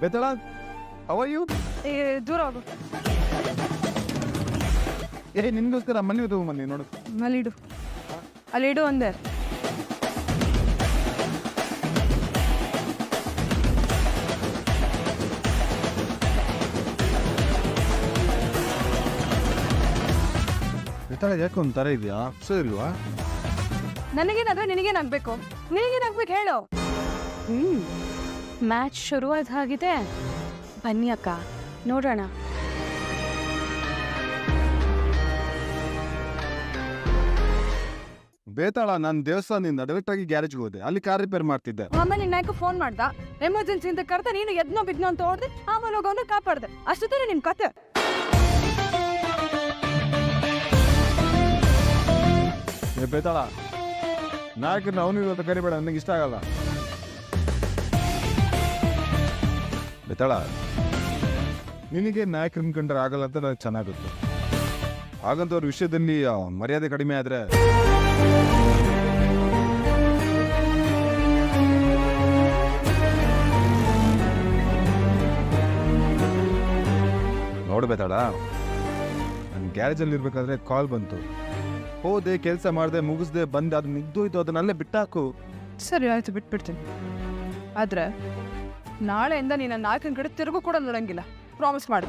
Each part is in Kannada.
ಬೇತಾಳ ಹೌ ಆರ್ ಯು? ದೂರ ಹೋಗು. ನಿನ್ಗೋಸ್ಕರ ಮನೆ ತಗೊಂಬನ್ನಿ ನೋಡು. ಅಲ್ಲಿಡು, ಅಲ್ಲಿಡು ಅಂದೆ. ಬೇತಾಳ ಯಾಕೆ ಒಂಥರ ಇದೆಯಾ? ಇಲ್ವಾ? ನನಗೇನಾದ್ರೆ ನಿನಗೇನಾಗ್ಬೇಕು? ನಿನಗೇನಾಗ್ಬೇಕು ಹೇಳು. ಮ್ಯಾಚ್ ಶುರುವಾದ ಹಾಗಿದೆ. ಬನ್ನಿ ಅಕ್ಕ, ನೋಡೋಣ. ಬೇತಾಳ, ನಾನು ದೇವಸ್ಥಾನದಿಂದ ಡೈರೆಕ್ಟ್ ಆಗಿ ಗ್ಯಾರೇಜ್ಗೆ ಹೋದೆ. ಅಲ್ಲಿ ಕಾರ್ ರಿಪೇರ್ ಮಾಡ್ತಿದ್ದೆ. ಆಮೇಲೆ ನಿನ್ನ ನಾಯಕ ಫೋನ್ ಮಾಡ್ದ, ಎಮರ್ಜೆನ್ಸಿ ಅಂತ ಕರೆದ. ನೀನು ಎದ್ನೋ ಬಿದ್ನೋ ಅಂತ ಹೊಡೆದೆ. ಆಮೇಲೆ ಹೋಗೋನ ಕಾಪಾಡ್ದೆ. ಅಷ್ಟೊತ್ತೇ ನಿನ್ ಕತೆ. ಬೇತಾಳ, ನಾಯಕರನ್ನ ಅವನು ಇವತ್ತು ಕರಿಬೇಡ, ನನಗೆ ಇಷ್ಟ ಆಗಲ್ಲ. ಬೇತಾಳ, ನಿನಗೆ ನಾಯಕರನ್ನ ಕಂಡ್ರೆ ಆಗಲ್ಲ ಅಂತ ನನಗೆ ಚೆನ್ನಾಗುತ್ತೆ. ಹಾಗಂತವ್ರ ವಿಷಯದಲ್ಲಿ ಮರ್ಯಾದೆ ಕಡಿಮೆ ಆದ್ರೆ ನೋಡ್ಬೇತಾಳ. ನನ್ನ ಗ್ಯಾರೇಜಲ್ಲಿ ಇರ್ಬೇಕಾದ್ರೆ ಕಾಲ್ ಬಂತು. ಹೋದೆ, ಕೆಲಸ ಮಾಡಿದೆ, ಮುಗಿಸ್ದೆ, ಬಂದೆ. ಅದು ನಿಗ್ದೋಯ್ತು, ಅದನ್ನಲ್ಲೇ ಬಿಟ್ಟಾಕು. ಸರಿ ಆಯ್ತು, ಬಿಟ್ಬಿಡ್ತೀನಿ. ಆದ್ರೆ ನಾಳೆಯಿಂದ ನೀನು ನಾಲ್ಕನ ಕಡೆ ತಿರುಗು ಕೂಡ ನೋಡಂಗಿಲ್ಲ. ಪ್ರಾಮಿಸ್ ಮಾಡು,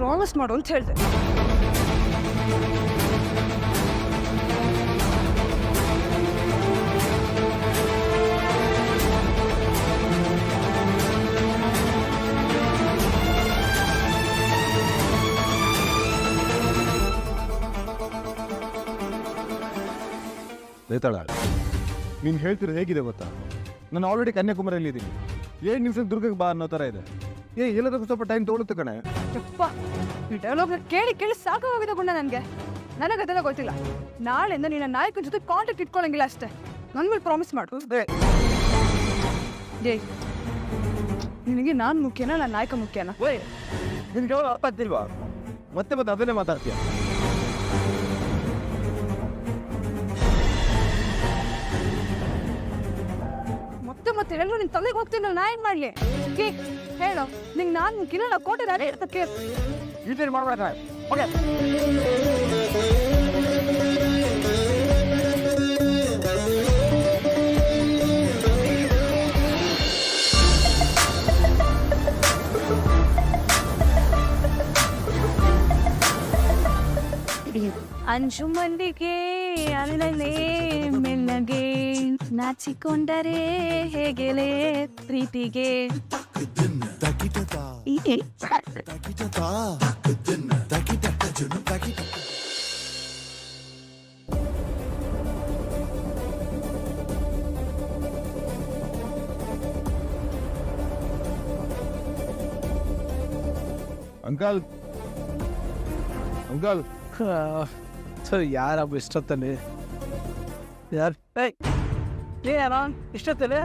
ಪ್ರಾಮಿಸ್ ಮಾಡು ಅಂತ ಹೇಳ್ದೆ. ಬೇತಾಳ, ನೀನು ಹೇಳ್ತಿರೋದು ಹೇಗಿದೆ ಗೊತ್ತಾ? ನಾನು ಆಲ್ರೆಡಿ ಕನ್ಯಾಕುಮಾರಿಯಲ್ಲಿ ಇದ್ದೀನಿ. 7 ನಿಮಿಷ ದುರ್ಗಕ್ಕೆ ಬಾ ಅನ್ನೋ ಥರ ಇದೆ. ಎಲ್ಲದಕ್ಕೂ ಸ್ವಲ್ಪ ಟೈಮ್ ತೊಗೊಳುತ್ತೆ ಕಣೆ. ಯಪ್ಪ, ಈ ಡೈಲಾಗ್ ಕೇಳಿ ಕೇಳಿ ಸಾಕಾಗೋಗಿದೆ ಗುಂಡ ನನಗೆ. ನನಗದೆಲ್ಲ ಗೊತ್ತಿಲ್ಲ. ನಾಳೆಯಿಂದ ನಿನ್ನ ನಾಯಕನ ಜೊತೆ ಕಾಂಟ್ಯಾಕ್ಟ್ ಇಟ್ಕೊಳ್ಳಂಗಿಲ್ಲ ಅಷ್ಟೇ. ನನ್ನ ಮೇಲೆ ಪ್ರಾಮಿಸ್ ಮಾಡು. ಡೇ, ನಿನಗೆ ನಾನು ಮುಖ್ಯನಾ, ನನ್ನ ನಾಯಕ ಮುಖ್ಯನಾ? ನಿನ್ಗೆ ಅರ್ಥ ಆಗ್ತಿಲ್ವಾ? ಮತ್ತೆ ಮತ್ತೆ ಅದನ್ನೇ ಮಾತಾಡ್ತೀಯ. ಮತ್ತೆ ಎಲ್ಲರೂ ನಿನ್ನ ತಲೆಗೆ ಹೋಗ್ತೀನಿ. ನಾ ಏನ್ ಮಾಡ್ಲಿ? ಹೇಳು, ನಿಂಗೆ ನಾನು ಮುಖ್ಯನಾ, ನಾ ಕೋಟೆ ಮಾಡ್ಬೇಡ. ಓಕೆ, ಅಂಜುಮಂದಿಗೆ ಅಲ್ಲೇ ಮೆಲ್ಲಗೆ ನಾಚಿಕೊಂಡರೆ ಹೇಗೆಲೆ ಪ್ರೀತಿಗೆ. ಅಂಕಲ್ ಅಂಕಲ್, ಸರ್ ಯಾರಬ್ಬ ಇಷ್ಟೊತ್ತಲ್ಲಿ? ಯಾರು ಏನ ಇಷ್ಟೊತ್ತಲ್ಲಿ?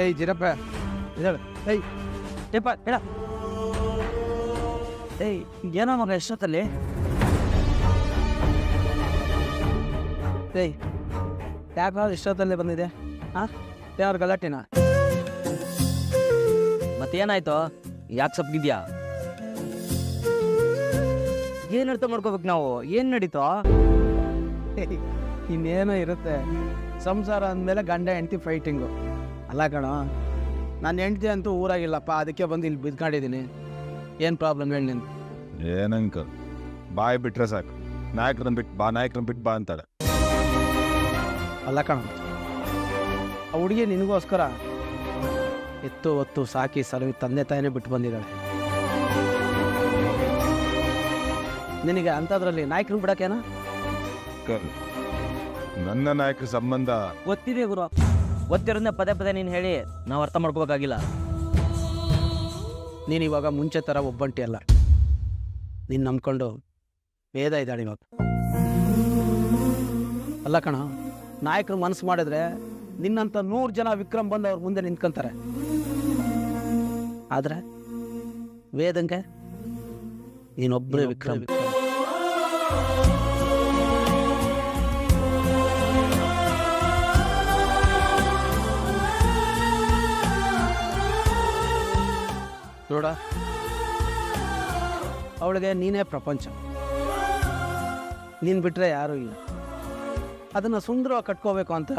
ಏಯ್ ಜಿರಪ್ಪ, ಏಯ್ ಏಪ್ಪ ಹೇಳ. ಏಯ್ ಏನೋ ಮಗ ಎಷ್ಟೊತ್ತಲ್ಲಿ? ಏಯ್ ಯಾಕೆ ಇಷ್ಟೊತ್ತಲ್ಲೇ ಬಂದಿದೆ? ಹಾಂ, ಯಾರು ಗಲಾಟೆನ? ಮತ್ತೇನಾಯ್ತು? ಯಾಕೆ ಸಪ್ಗಿದ್ಯಾ? ಏನು ಅರ್ಥ ಮಾಡ್ಕೋಬೇಕು ನಾವು? ಏನು ನಡೀತೋ? ಇನ್ನೇನೋ ಇರುತ್ತೆ. ಸಂಸಾರ ಅಂದಮೇಲೆ ಗಂಡ ಹೆಂಡತಿ ಫೈಟಿಂಗು. ಅಲ್ಲ ಕಣೋ, ನನ್ನ ಹೆಂಡತಿ ಅಂತೂ ಊರಾಗಿಲ್ಲಪ್ಪ, ಅದಕ್ಕೆ ಬಂದು ಇಲ್ಲಿ ಬಿದ್ಕೊಂಡಿದ್ದೀನಿ. ಏನು ಪ್ರಾಬ್ಲಮ್ ಹೇಳಿ ನಿಂದು? ಏನಂಕಲ್, ಬಾಯ್ ಬಿಟ್ರೆ ಸಾಕು, ನಾಯಕರನ್ನ ಬಿಟ್ಟು ಬಾ, ನಾಯಕರನ್ನ ಬಿಟ್ಟು ಬಾ ಅಂತಾಳೆ. ಅಲ್ಲ ಕಣ, ಆ ಹುಡುಗಿ ನಿನಗೋಸ್ಕರ ಎತ್ತು ಹೊತ್ತು ಸಾಕಿ ಸಲವಿ ತಂದೆ ತಾಯಿನೇ ಬಿಟ್ಟು ಬಂದಿದ್ದಾಳೆ. ನಿನಗೆ ಅಂಥದ್ರಲ್ಲಿ ನಾಯಕರು ಬಿಡೋಕೇನ? ನನ್ನ ನಾಯಕರ ಸಂಬಂಧ ಗೊತ್ತಿದೆ ಗುರು, ಗೊತ್ತಿರೋದನ್ನ ಪದೇ ಪದೇ ನೀನು ಹೇಳಿ ನಾವು ಅರ್ಥ ಮಾಡ್ಕೋಬೇಕಾಗಿಲ್ಲ. ನೀನು ಇವಾಗ ಮುಂಚೆ ಥರ ಒಬ್ಬಂಟಿ ಅಲ್ಲ. ನೀನು ನಂಬ್ಕೊಂಡು ವೇದ ಇದ್ದಾಳೆ ಇವಾಗ. ಅಲ್ಲ ಕಣ, ನಾಯಕರು ಮನಸ್ಸು ಮಾಡಿದ್ರೆ ನಿನ್ನಂಥ 100 ಜನ ವಿಕ್ರಮ್ ಬಂದು ಅವ್ರ ಮುಂದೆ ನಿಂತ್ಕೊಂತಾರೆ. ಆದರೆ ವೇದಂಗೆ ನೀನೊಬ್ಬರೇ ವಿಕ್ರಮ್. ನೋಡ, ಅವಳಿಗೆ ನೀನೇ ಪ್ರಪಂಚ. ನೀನು ಬಿಟ್ಟರೆ ಯಾರೂ ಇಲ್ಲ. ಅದನ್ನು ಸುಂದರವಾಗಿ ಕಟ್ಕೋಬೇಕು ಅಂತ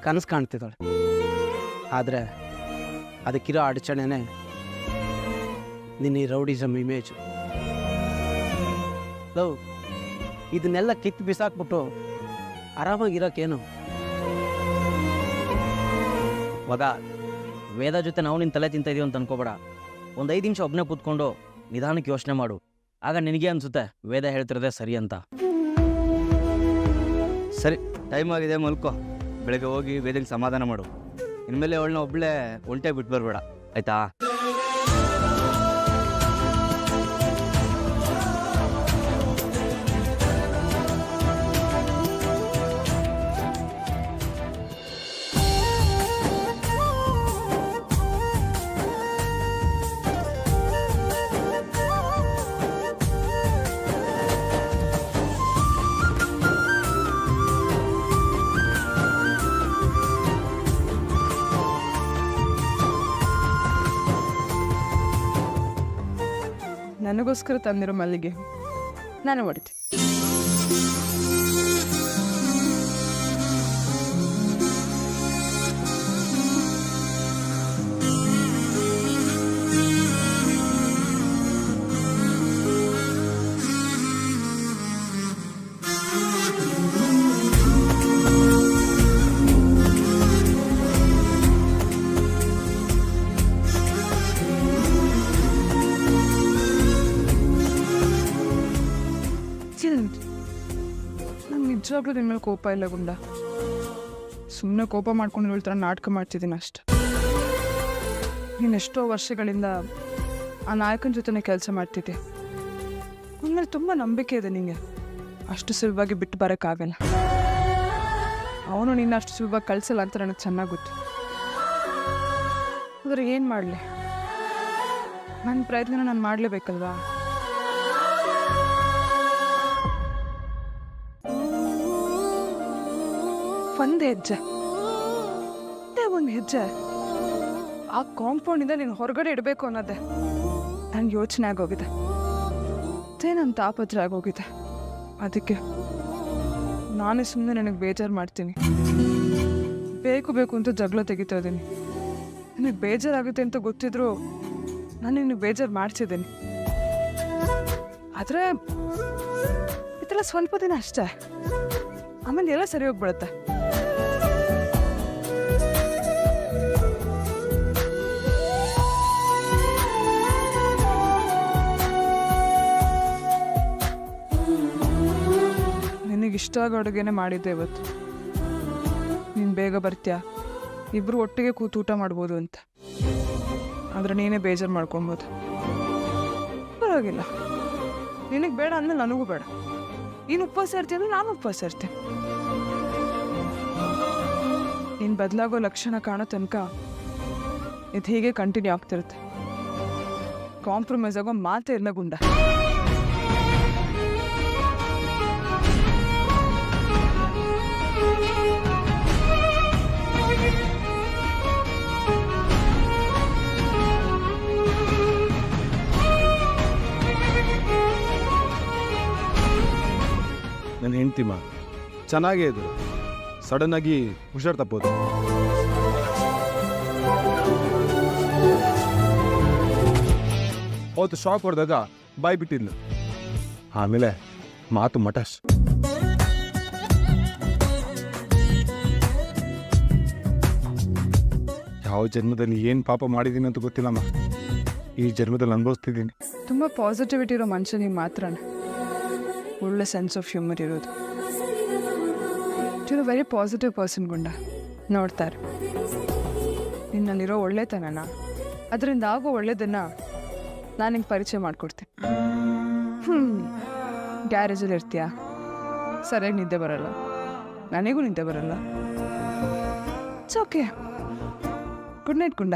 ಕನಸು ಕಾಣ್ತಿದ್ದಾಳೆ. ಆದರೆ ಅದಕ್ಕಿರೋ ಅಡಚಣೆನೇ ನಿನ್ನ ಈ ರೌಡಿಸಮ್ ಇಮೇಜು. ಲವ್, ಇದನ್ನೆಲ್ಲ ಕಿತ್ತು ಬಿಸಾಕ್ಬಿಟ್ಟು ಆರಾಮಾಗಿರೋಕ್ಕೇನು? ಮಗ, ವೇದ ಜೊತೆ ನಾವು ನಿನ್ನ ತಲೆ ತಿಂತ ಇದೀವಿ ಅಂತ ಅನ್ಕೋಬೇಡ. ಒಂದು 5 ನಿಮಿಷ ಒಬ್ಬನೇ ಕೂತ್ಕೊಂಡು ನಿಧಾನಕ್ಕೆ ಯೋಚನೆ ಮಾಡು. ಆಗ ನಿನಗೆ ಅನಿಸುತ್ತೆ ವೇದ ಹೇಳ್ತಿರೋದೇ ಸರಿ ಅಂತ. ಸರಿ, ಟೈಮ್ ಆಗಿದೆ, ಮಲ್ಕೋ. ಬೆಳಗ್ಗೆ ಹೋಗಿ ವೇದಕ್ಕೆ ಸಮಾಧಾನ ಮಾಡು. ಇನ್ಮೇಲೆ ಅವಳನ್ನ ಒಬ್ಬಳೇ ಒಂಟೆ ಬಿಟ್ಟು ಬರಬೇಡ, ಆಯ್ತಾ? ನನಗೋಸ್ಕರ ತಂದಿರೋ ಮಲ್ಲಿಗೆ ನಾನು ಹೊಡಿತೀನಿ. ನಂಗೆ ನಿಜವಾಗ್ಲೂ ನಿನ್ನ ಮೇಲೆ ಕೋಪ ಇಲ್ಲ ಗುಂಡ. ಸುಮ್ಮನೆ ಕೋಪ ಮಾಡ್ಕೊಂಡು ಹೇಳ್ತಾರ ನಾಟಕ ಮಾಡ್ತಿದ್ದೀನಿ ಅಷ್ಟೆ. ನೀನು ಎಷ್ಟೋ ವರ್ಷಗಳಿಂದ ಆ ನಾಯಕನ ಜೊತೆನೇ ಕೆಲಸ ಮಾಡ್ತಿದ್ದೆ. ಆಮೇಲೆ ತುಂಬ ನಂಬಿಕೆ ಇದೆ ನಿಂಗೆ. ಅಷ್ಟು ಸುಲಭವಾಗಿ ಬಿಟ್ಟು ಬರೋಕ್ಕಾಗಲ್ಲ. ಅವನು ನಿನ್ನ ಅಷ್ಟು ಸುಲಭವಾಗಿ ಕಳಿಸಲ್ಲ ಅಂತ ನನಗೆ ಚೆನ್ನಾಗಿ ಗೊತ್ತು. ಆದರೆ ಏನು ಮಾಡಲಿ, ನನ್ನ ಪ್ರಯತ್ನ ನಾನು ಮಾಡಲೇಬೇಕಲ್ವಾ? ಒಂದು ಹೆಜ್ಜೆ ಆ ಕಾಂಪೌಂಡಿಂದ ನೀನು ಹೊರಗಡೆ ಇಡಬೇಕು ಅನ್ನೋದೇ ನನಗೆ ಯೋಚನೆ ಆಗೋಗಿದೆ. ಅದೇ ನನ್ನ ತಾಪತ್ರ ಆಗೋಗಿದೆ. ಅದಕ್ಕೆ ನಾನೇ ಸುಮ್ಮನೆ ನನಗೆ ಬೇಜಾರು ಮಾಡ್ತೀನಿ. ಬೇಕು ಅಂತ ಜಗಳ ತೆಗಿತಾ ಇದ್ದೀನಿ. ನಿನಗೆ ಬೇಜಾರಾಗುತ್ತೆ ಅಂತ ಗೊತ್ತಿದ್ರು ನಾನು ನಿನಗೆ ಬೇಜಾರು ಮಾಡ್ತಿದ್ದೀನಿ. ಆದರೆ ಇದೆಲ್ಲ ಸ್ವಲ್ಪ ದಿನ ಅಷ್ಟೇ, ಆಮೇಲೆ ಎಲ್ಲ ಸರಿ ಹೋಗ್ಬಿಡುತ್ತೆ. ನಿನಗಿಷ್ಟ ಆಗೋ ಅಡುಗೆನೇ ಮಾಡಿದ್ದೆ ಇವತ್ತು. ನೀನು ಬೇಗ ಬರ್ತೀಯಾ, ಇಬ್ಬರು ಒಟ್ಟಿಗೆ ಕೂತು ಊಟ ಮಾಡ್ಬೋದು ಅಂತ. ಆದರೆ ನೀನೇ ಬೇಜಾರು ಮಾಡ್ಕೊಬೋದು. ಪರವಾಗಿಲ್ಲ, ನಿನಗೆ ಬೇಡ ಅಂದಮೇಲೆ ನನಗೂ ಬೇಡ. ನೀನು ಉಪವಾಸ ಇರ್ತೀನಿ ಅಂದರೆ ನಾನು ಉಪವಾಸ ಇರ್ತೀನಿ. ನೀನು ಬದಲಾಗೋ ಲಕ್ಷಣ ಕಾಣೋ ತನಕ ಇದು ಹೀಗೆ ಕಂಟಿನ್ಯೂ ಆಗ್ತಿರುತ್ತೆ. ಕಾಂಪ್ರಮೈಸ್ ಆಗೋ ಮಾತೇ ಇಲ್ಲ ಗುಂಡ. ನನ್ನ ಹೆಂಡ್ತಿಮ್ಮ ಚೆನ್ನಾಗೇ ಇದ್ರು, ಸಡನ್ನಾಗಿ ಹುಷಾರು ತಪ್ಪೋದು. ಅವತ್ತು ಶಾಕ್ ಹೊಡೆದಾಗ ಬಾಯಿ ಬಿಟ್ಟಿದ್ಲು. ಆಮೇಲೆ ಮಾತು ಮಟಾಶ್. ಯಾವ ಜನ್ಮದಲ್ಲಿ ಏನು ಪಾಪ ಮಾಡಿದ್ದೀನಿ ಅಂತ ಗೊತ್ತಿಲ್ಲಮ್ಮ. ಈ ಜನ್ಮದಲ್ಲಿ ಅನುಭವಿಸ್ತಿದ್ದೀನಿ. ತುಂಬ ಪಾಸಿಟಿವಿಟಿ ಇರೋ ಮನುಷ್ಯನಿಗೆ ಮಾತ್ರನೇ ಒಳ್ಳೆ ಸೆನ್ಸ್ ಆಫ್ ಹ್ಯೂಮರ್ ಇರೋದು. ಯು ವೆರಿ ಪಾಸಿಟಿವ್ ಪರ್ಸನ್ ಗುಂಡ. ನೋಡ್ತಾರೆ ನಿನ್ನಲ್ಲಿರೋ ಒಳ್ಳೆತನನ, ಅದರಿಂದ ಆಗೋ ಒಳ್ಳೆಯದನ್ನು ನಾನು ನಿಂಗೆ ಪರಿಚಯ ಮಾಡಿಕೊಡ್ತೀನಿ. ಗ್ಯಾರೇಜಲ್ಲಿ ಇರ್ತೀಯಾ, ಸರಿಯಾಗಿ ನಿದ್ದೆ ಬರಲ್ಲ, ನನಗೂ ನಿದ್ದೆ ಬರಲ್ಲ. It's okay. ಗುಡ್ ನೈಟ್ ಗುಂಡ.